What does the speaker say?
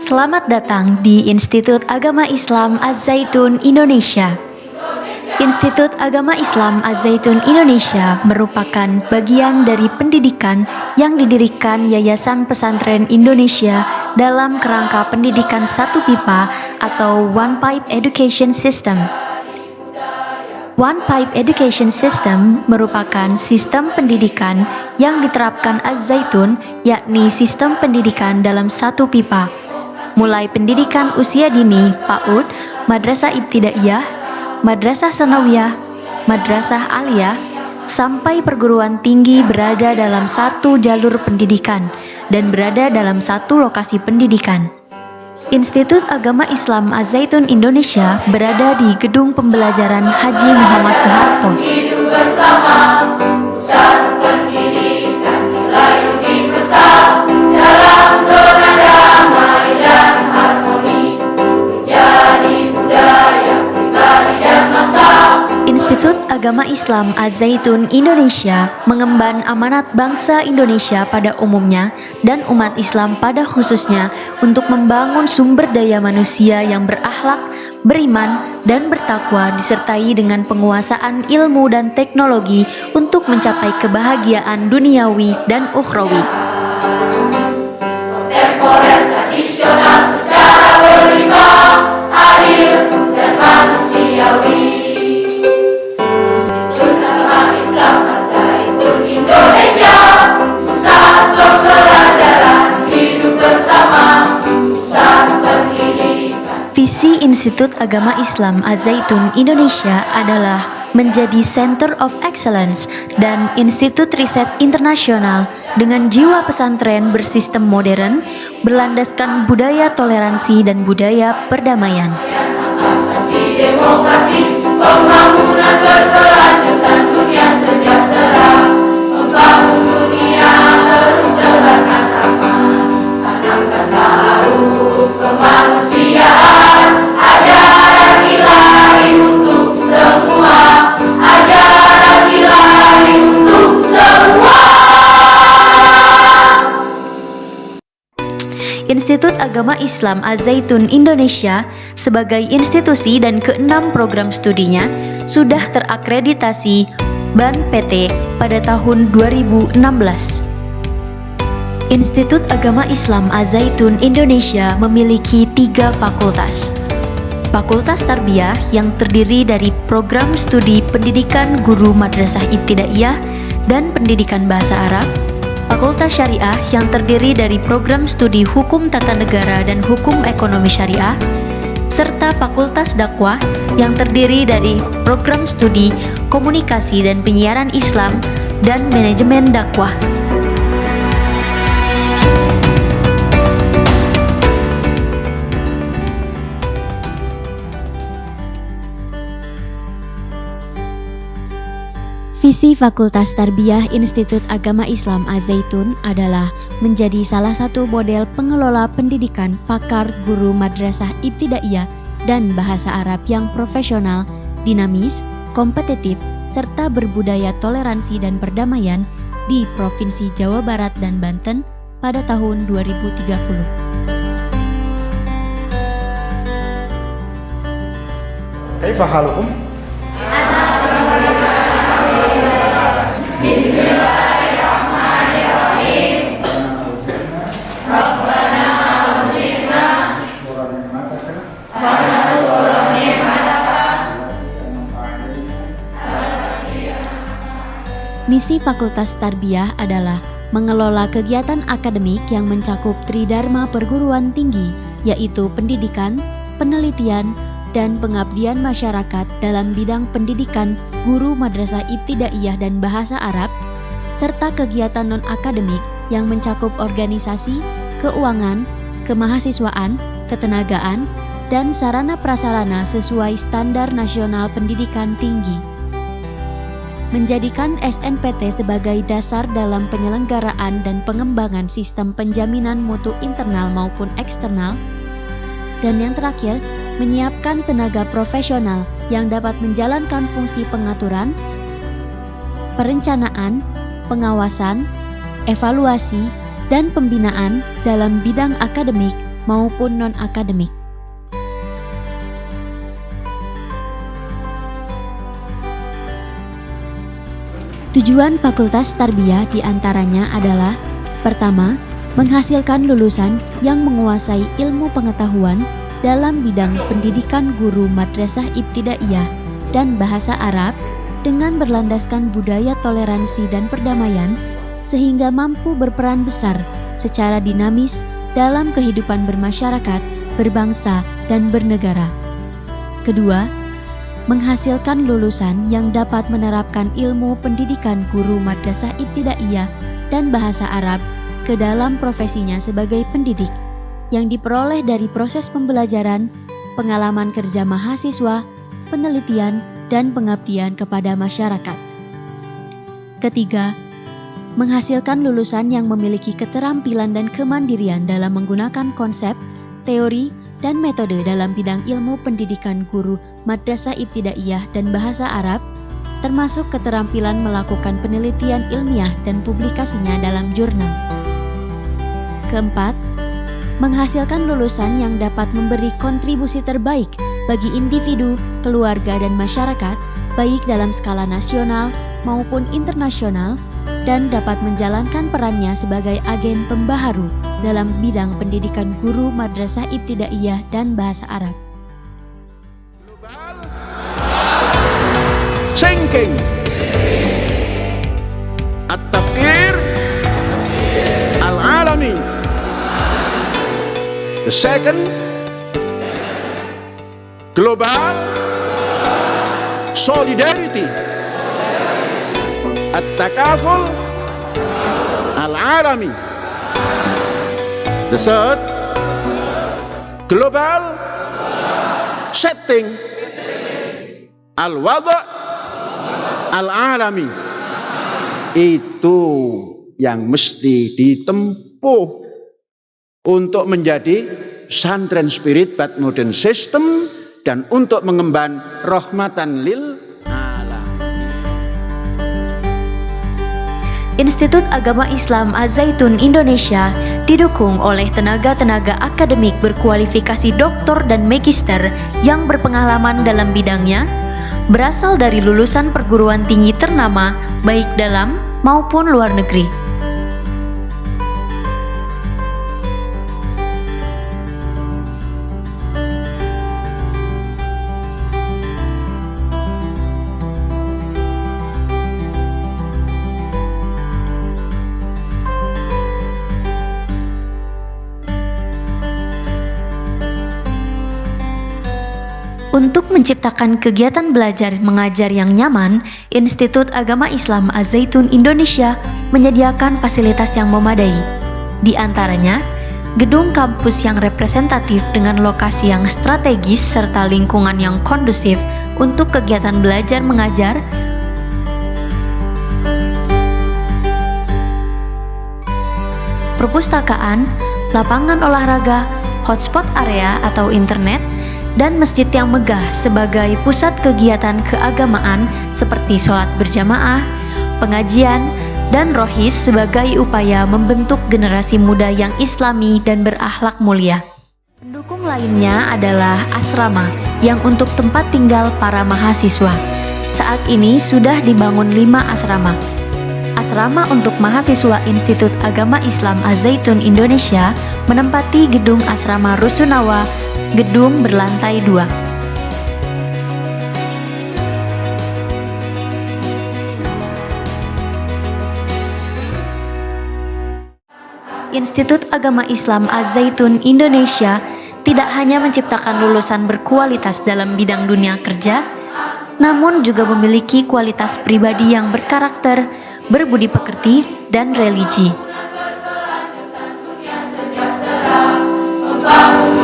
Selamat datang di Institut Agama Islam Az-Zaitun Indonesia. Institut Agama Islam Az-Zaitun Indonesia merupakan bagian dari pendidikan yang didirikan Yayasan Pesantren Indonesia dalam kerangka pendidikan satu pipa atau One Pipe Education System. One Pipe Education System merupakan sistem pendidikan yang diterapkan Az-Zaitun, yakni sistem pendidikan dalam satu pipa, mulai pendidikan usia dini PAUD, Madrasah Ibtidaiyah, Madrasah Sanawiyah, Madrasah Aliyah, sampai perguruan tinggi berada dalam satu jalur pendidikan dan berada dalam satu lokasi pendidikan. Institut Agama Islam Az-Zaitun Indonesia berada di Gedung Pembelajaran Haji Muhammad Soeharto. Hidup bersama, pusat pendidikan nilai universal dalam zona damai dan harmoni, menjadi budaya pribadi dan massal. Institut Agama Islam Az-Zaitun Indonesia mengemban amanat bangsa Indonesia pada umumnya dan umat Islam pada khususnya untuk membangun sumber daya manusia yang berakhlak, beriman, dan bertakwa disertai dengan penguasaan ilmu dan teknologi untuk mencapai kebahagiaan duniawi dan ukhrawi. Kontemporer tradisional secara berimbang, adil dan manusiawi. Institut Agama Islam Az-Zaitun Indonesia, pusat pembelajaran hidup bersama, pusat pendidikan. Visi Institut Agama Islam Az-Zaitun Indonesia adalah menjadi Center of Excellence dan institut riset internasional dengan jiwa pesantren bersistem modern, berlandaskan budaya toleransi dan budaya perdamaian. Asasi demokrasi, pembangunan berkelanjutan dunia sejahtera, membangun dunia terus tebarkan rahmat, tanamkan ta'aruf kemanusiaan, ajaran ilahi untuk semua, ajaran ilahi untuk semua. Institut Agama Islam Az-Zaitun Indonesia sebagai institusi dan keenam program studinya sudah terakreditasi BAN PT pada tahun 2016. Institut Agama Islam Az-Zaitun Indonesia memiliki 3 fakultas. Fakultas Tarbiyah yang terdiri dari program studi pendidikan guru Madrasah Ibtidaiyah dan pendidikan bahasa Arab, Fakultas Syariah yang terdiri dari program studi Hukum Tata Negara dan Hukum Ekonomi Syariah, serta Fakultas Dakwah yang terdiri dari program studi Komunikasi dan Penyiaran Islam dan Manajemen Dakwah. Visi Fakultas Tarbiyah Institut Agama Islam Az-Zaitun adalah menjadi salah satu model pengelola pendidikan pakar guru Madrasah Ibtidaiyah dan bahasa Arab yang profesional, dinamis, kompetitif, serta berbudaya toleransi dan perdamaian di Provinsi Jawa Barat dan Banten pada tahun 2030. Kaifa halukum? Bismillahirrahmanirrahim. Rabbana auzina Misi Fakultas Tarbiyah adalah mengelola kegiatan akademik yang mencakup tridharma perguruan tinggi, yaitu pendidikan, penelitian, dan pengabdian masyarakat dalam bidang pendidikan guru Madrasah Ibtidaiyah dan bahasa Arab, serta kegiatan non-akademik yang mencakup organisasi, keuangan, kemahasiswaan, ketenagaan, dan sarana prasarana sesuai standar nasional pendidikan tinggi. Menjadikan SNPT sebagai dasar dalam penyelenggaraan dan pengembangan sistem penjaminan mutu internal maupun eksternal. Dan yang terakhir, menyiapkan tenaga profesional yang dapat menjalankan fungsi pengaturan, perencanaan, pengawasan, evaluasi, dan pembinaan dalam bidang akademik, maupun non-akademik. Tujuan Fakultas Tarbiyah diantaranya adalah: pertama, menghasilkan lulusan yang menguasai ilmu pengetahuan dalam bidang pendidikan guru madrasah ibtidaiyah dan bahasa Arab dengan berlandaskan budaya toleransi dan perdamaian, sehingga mampu berperan besar secara dinamis dalam kehidupan bermasyarakat, berbangsa, dan bernegara. Kedua, menghasilkan lulusan yang dapat menerapkan ilmu pendidikan guru madrasah ibtidaiyah dan bahasa Arab ke dalam profesinya sebagai pendidik, yang diperoleh dari proses pembelajaran, pengalaman kerja mahasiswa, penelitian, dan pengabdian kepada masyarakat. Ketiga, menghasilkan lulusan yang memiliki keterampilan dan kemandirian dalam menggunakan konsep, teori, dan metode dalam bidang ilmu pendidikan guru madrasah ibtidaiyah dan bahasa Arab, termasuk keterampilan melakukan penelitian ilmiah dan publikasinya dalam jurnal. Keempat, menghasilkan lulusan yang dapat memberi kontribusi terbaik bagi individu, keluarga, dan masyarakat, baik dalam skala nasional maupun internasional, dan dapat menjalankan perannya sebagai agen pembaharu dalam bidang pendidikan guru madrasah ibtidaiyah dan bahasa Arab. Thinking, at-tafkir al-alami. The second, global solidarity, at-takaful al-alami. The third, global setting, al-wada' al-alami. Itu yang mesti ditempuh untuk menjadi santren spirit but modern system dan untuk mengemban rahmatan lil alamin. Institut Agama Islam Az-Zaitun Indonesia didukung oleh tenaga-tenaga akademik berkualifikasi doktor dan magister yang berpengalaman dalam bidangnya, berasal dari lulusan perguruan tinggi ternama baik dalam maupun luar negeri. Untuk menciptakan kegiatan belajar mengajar yang nyaman, Institut Agama Islam Az-Zaitun Indonesia menyediakan fasilitas yang memadai. Di antaranya, gedung kampus yang representatif dengan lokasi yang strategis serta lingkungan yang kondusif untuk kegiatan belajar mengajar, perpustakaan, lapangan olahraga, hotspot area atau internet, dan masjid yang megah sebagai pusat kegiatan keagamaan seperti sholat berjamaah, pengajian, dan rohis sebagai upaya membentuk generasi muda yang islami dan berakhlak mulia. Pendukung lainnya adalah asrama yang untuk tempat tinggal para mahasiswa. Saat ini sudah dibangun 5 asrama. Asrama untuk mahasiswa Institut Agama Islam Az-Zaitun Indonesia menempati gedung asrama Rusunawa, gedung berlantai 2. Institut Agama Islam Az-Zaitun Indonesia tidak hanya menciptakan lulusan berkualitas dalam bidang dunia kerja, namun juga memiliki kualitas pribadi yang berkarakter, berbudi pekerti, dan religi. Membangun